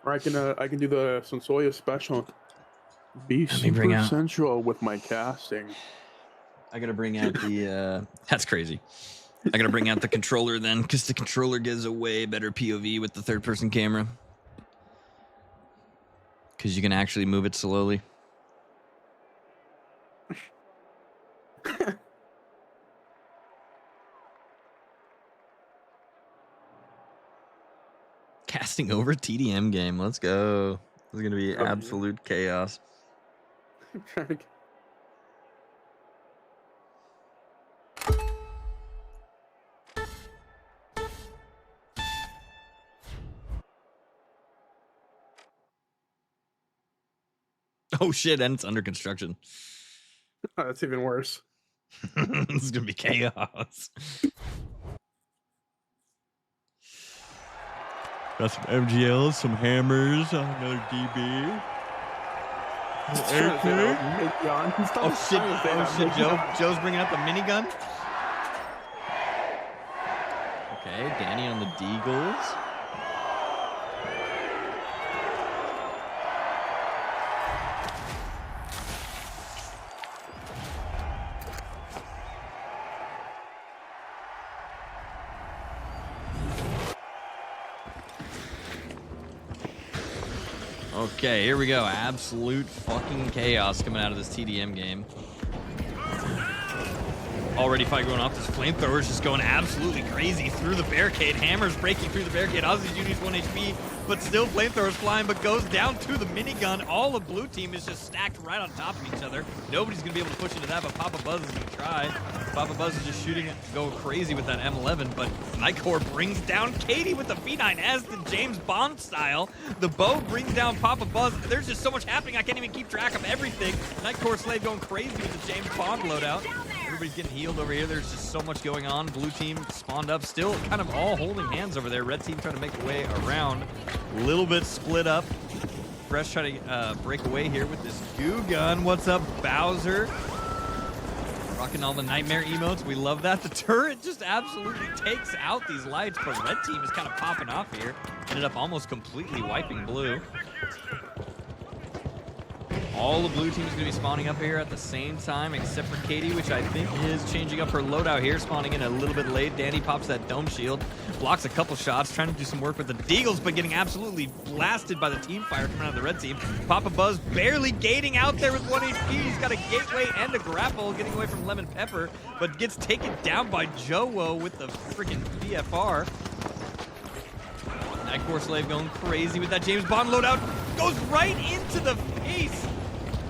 Or I can do the Sensoya special. Be Let me bring super out. sensual with my casting. I gotta bring out the. That's crazy. I gotta bring out the controller then, because the controller gives a way better POV with the third-person camera. Because you can actually move it slowly. Casting over TDM game. Let's go. This is gonna be absolute chaos. Oh shit, and it's under construction. Oh, that's even worse. This is gonna be chaos. Got some MGLs, some hammers, another DB. Oh shit, Joe's bringing out the minigun. Okay, Danny on the Deagles. Okay, here we go. Absolute fucking chaos coming out of this TDM game. Already fight going off. This flamethrower is just going absolutely crazy through the barricade. Hammers breaking through the barricade. Ozzy Junior's 1 HP, but still flamethrowers flying, but goes down to the minigun. All of blue team is just stacked right on top of each other. Nobody's going to be able to push into that, but Papa Buzz is going to try. Papa Buzz is just shooting it, going crazy with that M11, but Nightcore brings down Katie with the V9S, the James Bond style. The bow brings down Papa Buzz. There's just so much happening, I can't even keep track of everything. Nightcore Slave going crazy with the James Bond loadout. Everybody's getting healed over here. There's just so much going on. Blue team spawned up, still kind of all holding hands over there. Red team trying to make a way around. A little bit split up. Fresh trying to break away here with this goo gun. What's up, Bowser? Rocking all the nightmare emotes. We love that. The turret just absolutely takes out these lights, but red team is kind of popping off here. Ended up almost completely wiping blue. All the blue team is going to be spawning up here at the same time, except for Katie, which I think is changing up her loadout here, spawning in a little bit late. Danny pops that dome shield, blocks a couple shots, trying to do some work with the Deagles, but getting absolutely blasted by the team fire coming out of the red team. Papa Buzz barely gating out there with 1 HP. He's got a gateway and a grapple, getting away from Lemon Pepper, but gets taken down by Joe with the freaking BFR. Nightcore Slave going crazy with that James Bond loadout. Goes right into the face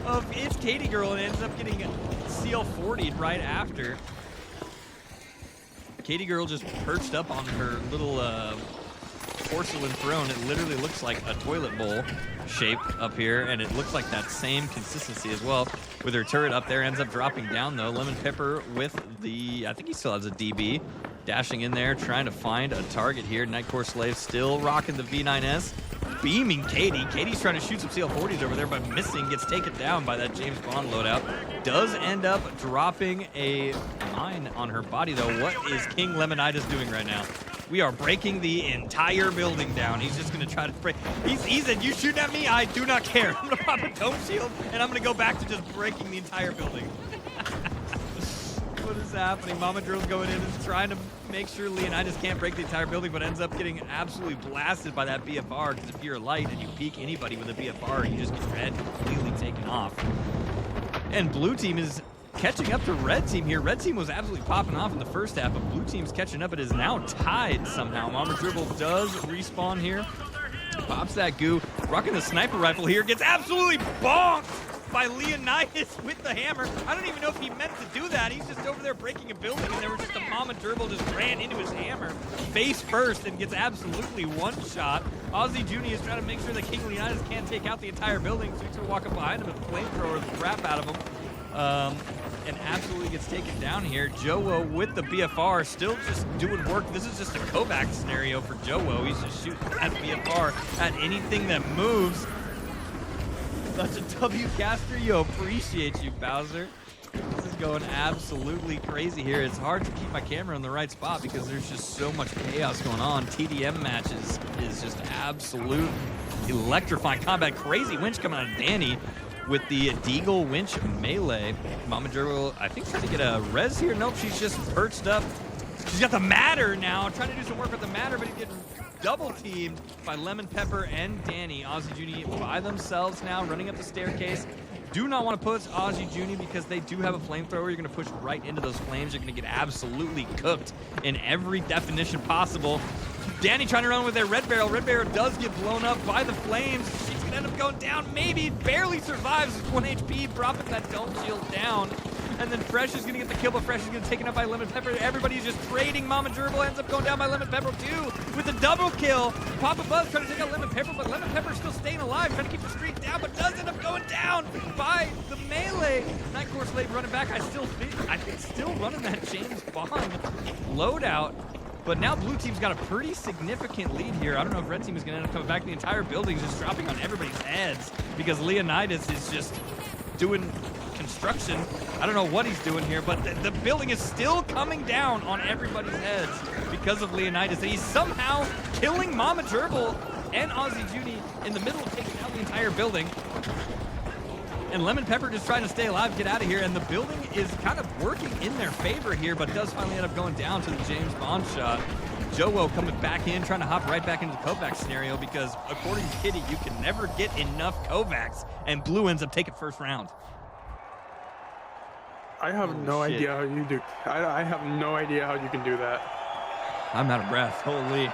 of It's Katie Girl and ends up getting CL40'd right after. Katie Girl just perched up on her little porcelain throne. It literally looks like a toilet bowl shape up here, and it looks like that same consistency as well. With her turret up there, ends up dropping down though. Lemon Pepper with the, I think he still has a DB. Dashing in there, trying to find a target here. Nightcore Slave still rocking the V9S. Beaming Katie. Katie's trying to shoot some CL40s over there, but missing. Gets taken down by that James Bond loadout. Does end up dropping a mine on her body, though. What is King Lemonitis doing right now? We are breaking the entire building down. He's just going to try to break. He said, you shoot at me, I do not care. I'm going to pop a dome shield, and I'm going to go back to just breaking the entire building. What is happening? MommaGerbil's going in and trying to make sure Leonidas can't break the entire building, but ends up getting absolutely blasted by that BFR, because if you're light and you peek anybody with a BFR, you just get your head completely taken off. And blue team is catching up to red team here. Red team was absolutely popping off in the first half, but blue team's catching up. It is now tied somehow. MommaGerbil does respawn here. Pops that goo. Rocking the sniper rifle here. Gets absolutely bonked by Leonidas with the hammer. I don't even know if he meant to do that. He's just over there breaking a building, and there was just a MommaGerbil just ran into his hammer face first and gets absolutely one shot. Ozzy Junior is trying to make sure that King Leonidas can't take out the entire building, so he's going to walk up behind him and flamethrower the crap out of him. And absolutely gets taken down here. Joe with the BFR still just doing work. This is just a Kovac scenario for Joe. He's just shooting that BFR at anything that moves. Such a W caster. Yo, appreciate you, Bowser. This is going absolutely crazy here. It's hard to keep my camera in the right spot because there's just so much chaos going on. TDM matches is just absolute electrifying combat. Crazy winch coming out of Danny with the Deagle winch melee. MommaGerbil, I think, trying to get a res here. Nope, she's just perched up. She's got the Matter now, trying to do some work with the Matter, but he's getting double teamed by Lemon Pepper and Danny. Ozzy Junie by themselves now, running up the staircase. Do not want to push Ozzy Junie because they do have a flamethrower. You're going to push right into those flames. You're going to get absolutely cooked in every definition possible. Danny trying to run with their Red Barrel. Red Barrel does get blown up by the flames. She's going to end up going down. Maybe barely survives with 1 HP, dropping that dome shield down. And then Fresh is going to get the kill, but Fresh is going to take it up by Lemon Pepper. Everybody's just trading. MommaGerbil ends up going down by Lemon Pepper too with a double kill. Papa Buzz trying to take out Lemon Pepper, but Lemon Pepper still staying alive, trying to keep the streak down, but does end up going down by the melee. Nightcore Slave running back. I think still running that James Bond loadout. But now blue team's got a pretty significant lead here. I don't know if red team is going to end up coming back. The entire building is just dropping on everybody's heads because Leonidas is just doing construction. I don't know what he's doing here, but the building is still coming down on everybody's heads because of Leonidas. He's somehow killing MommaGerbil and Ozzy Junie in the middle of taking out the entire building. And Lemon Pepper just trying to stay alive, get out of here, and the building is kind of working in their favor here, but does finally end up going down to the James Bond shot. Joe coming back in, trying to hop right back into the Kovacs scenario because according to Kitty, you can never get enough Kovacs, and blue ends up taking first round. I have no idea how you do. I have no idea how you can do that. I'm out of breath. Holy.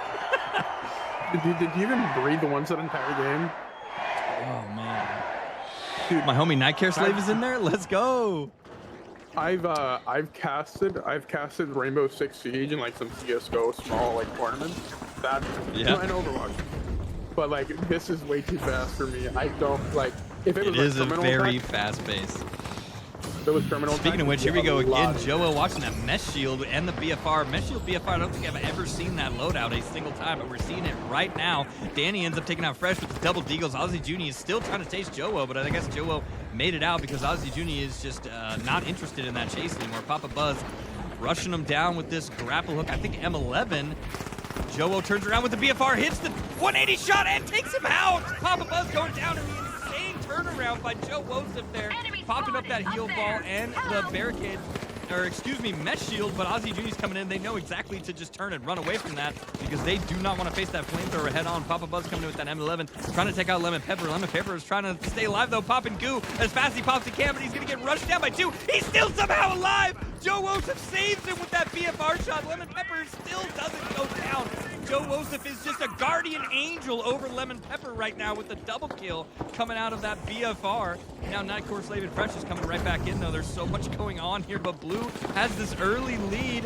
Did you even breathe the once that entire game? Oh man. Dude, my homie Nightcare Slave is in there. Let's go. I've casted Rainbow Six Siege in like some CS:GO small like tournaments. That and Overwatch. But like this is way too fast for me. I don't like if it was. It is a very fast pace. Criminal. Speaking of which, here we go again. Joe watching that Mesh Shield and the BFR. Mesh Shield, BFR, I don't think I've ever seen that loadout a single time, but we're seeing it right now. Danny ends up taking out Fresh with the double deagles. Ozzy Junie is still trying to chase Joe, but I guess Joe made it out because Ozzy Junie is just not interested in that chase anymore. Papa Buzz rushing him down with this grapple hook. I think M11. Joe turns around with the BFR, hits the 180 shot and takes him out. Papa Buzz going down in the insane turnaround by Joe Wosif there, popping up that heal ball and the barricade, or excuse me, Mesh Shield, but Ozzy Junie's coming in. They know exactly to just turn and run away from that because they do not want to face that flamethrower head on. Papa Buzz coming in with that M11, trying to take out Lemon Pepper. Lemon Pepper is trying to stay alive though, popping goo as fast as he pops he can, but he's going to get rushed down by 2. He's still somehow alive! Joe Wosif saves him with that BFR shot. Lemon Pepper still doesn't go down. Joe Wosif is just a guardian angel over Lemon Pepper right now with the double kill coming out of that BFR. Now Nightcore Slave and Fresh is coming right back in though. There's so much going on here, but blue has this early lead.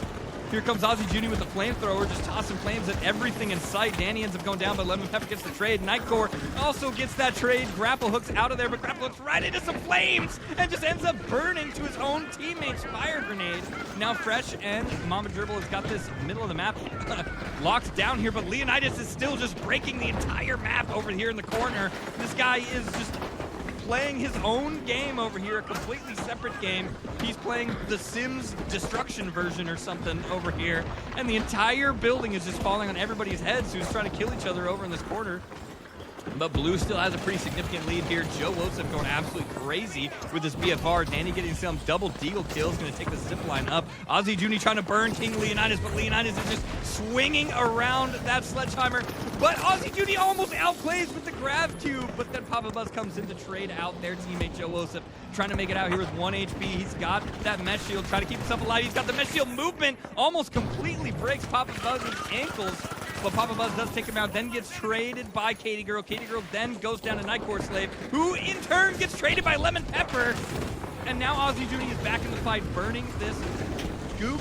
Here comes Ozzy Junie with the flamethrower, just tossing flames at everything in sight. Danny ends up going down, but Lemon Pepper gets the trade. Nightcore also gets that trade. Grapple hooks out of there, but grapple hooks right into some flames and just ends up burning to his own teammate's fire grenade. Now Fresh and MommaGerbil has got this middle of the map locked down here, but Leonidas is still just breaking the entire map over here in the corner. This guy is just playing his own game over here, a completely separate game. He's playing the Sims destruction version or something over here, and the entire building is just falling on everybody's heads who's trying to kill each other over in this corner. But blue still has a pretty significant lead here. Joe Wosif going absolutely crazy with his BFR. Danny getting some double deagle kills, going to take the zip line up. Ozzy Junie trying to burn King Leonidas, but Leonidas is just swinging around that sledgehammer. But Ozzy Junie almost outplays with the grav cube, but then Papa Buzz comes in to trade out their teammate Joe Wosif, trying to make it out here with 1 HP. He's got that Mesh Shield, trying to keep himself alive. He's got the Mesh Shield movement, almost completely breaks Papa Buzz's ankles. But Papa Buzz does take him out, then gets traded by Katie Girl. Katie Girl then goes down to Nightcore Slave, who in turn gets traded by Lemon Pepper. And now Ozzy Junie is back in the fight, burning this goo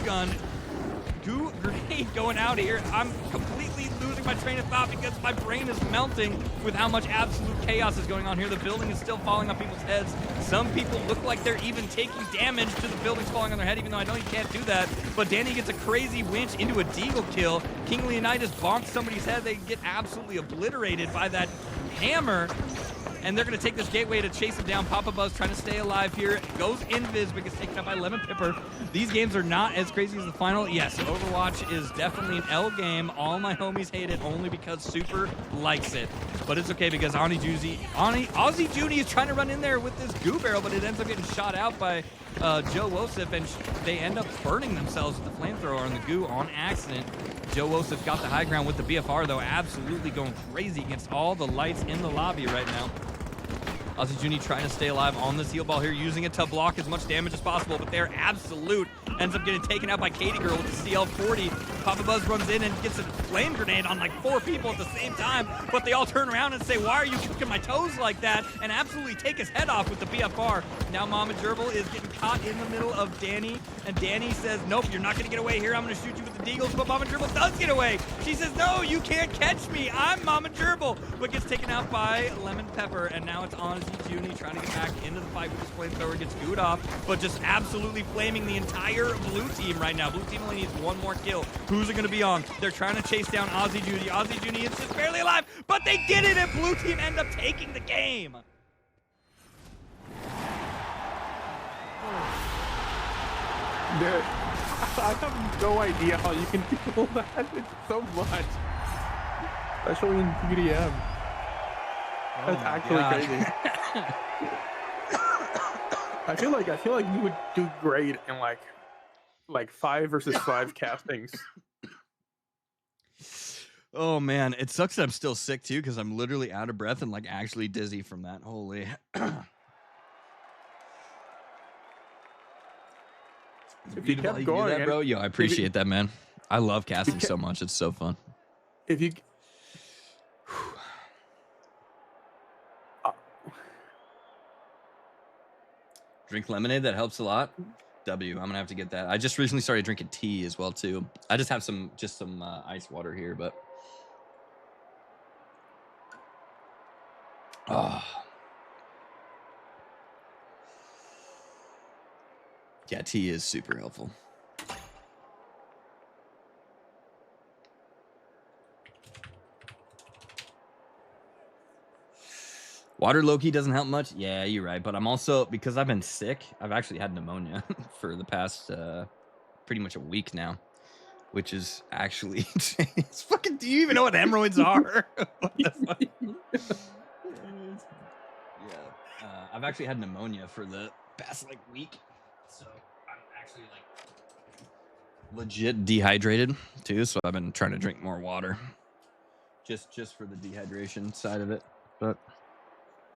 grenade going out here. I'm completely losing my train of thought because my brain is melting with how much absolute chaos is going on here. The building is still falling on people's heads. Some people look like they're even taking damage to the buildings falling on their head, even though I know you can't do that. But Danny gets a crazy winch into a deagle kill. King Leonidas bonks somebody's head. They get absolutely obliterated by that hammer. and they're going to take this gateway to chase him down. Papa Buzz trying to stay alive here. Goes invis, but gets taken up by Lemon Pepper. These games are not as crazy as the final. Yes, Overwatch is definitely an L game. All my homies hate it only because Super likes it. But it's okay because Aussie Junie is trying to run in there with this goo barrel, but it ends up getting shot out by Joe Wosif, and they end up burning themselves with the flamethrower on the goo on accident. Joe Wosif got the high ground with the BFR, though, absolutely going crazy against all the lights in the lobby right now. Aussie Junie trying to stay alive on this heal ball here, using it to block as much damage as possible, but they're absolute. Ends up getting taken out by Katie Girl with the CL40. Papa Buzz runs in and gets a flame grenade on like 4 people at the same time, but they all turn around and say, why are you kicking my toes like that? And absolutely take his head off with the BFR. Now MommaGerbil is getting caught in the middle of Danny, and Danny says, nope, you're not gonna get away here. I'm gonna shoot you with the deagles, but MommaGerbil does get away. She says, no, you can't catch me. I'm MommaGerbil, but gets taken out by Lemon Pepper, and now it's on Junie trying to get back into the fight with his flamethrower, gets gooed off, but just absolutely flaming the entire blue team right now. Blue team only needs 1 more kill. Who's it going to be on? They're trying to chase down Aussie Junie. Aussie Junie is just barely alive, but they did it, and blue team end up taking the game. Dude, I have no idea how you can feel that. It's so much. Especially in PDM. That's actually crazy. I feel like you would do great in like 5 versus 5 castings. Oh man, it sucks that I'm still sick too, because I'm literally out of breath and like actually dizzy from that. Holy. If you kept going, that, bro, yo, I appreciate that, man. I love casting so much. It's so fun. If you drink lemonade, that helps a lot. W, I'm gonna have to get that. I just recently started drinking tea as well too. I just have some ice water here, but yeah, tea is super helpful. Water low-key doesn't help much. Yeah, you're right. But I'm also, because I've been sick, I've actually had pneumonia for the past pretty much a week now, which is actually it's fucking. Do you even know what hemorrhoids are? What the fuck? Yeah, I've actually had pneumonia for the past like week, so I'm actually like legit dehydrated too. So I've been trying to drink more water, just for the dehydration side of it, but.